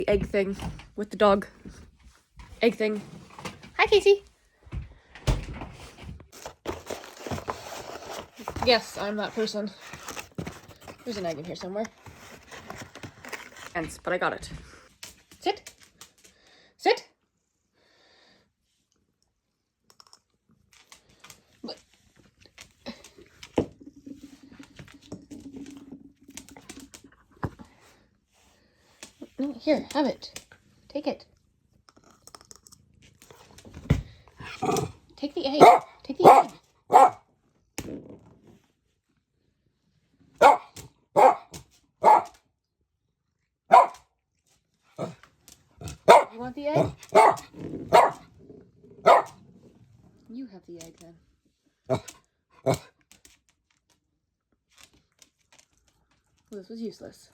The egg thing with the dog. Egg thing. Hi, Casey. Yes, I'm that person. There's an egg in here somewhere. But I got it. Sit. Sit. No, here, have it. Take it. Take the egg. Take the egg. You want the egg? You have the egg then. Well, this was useless.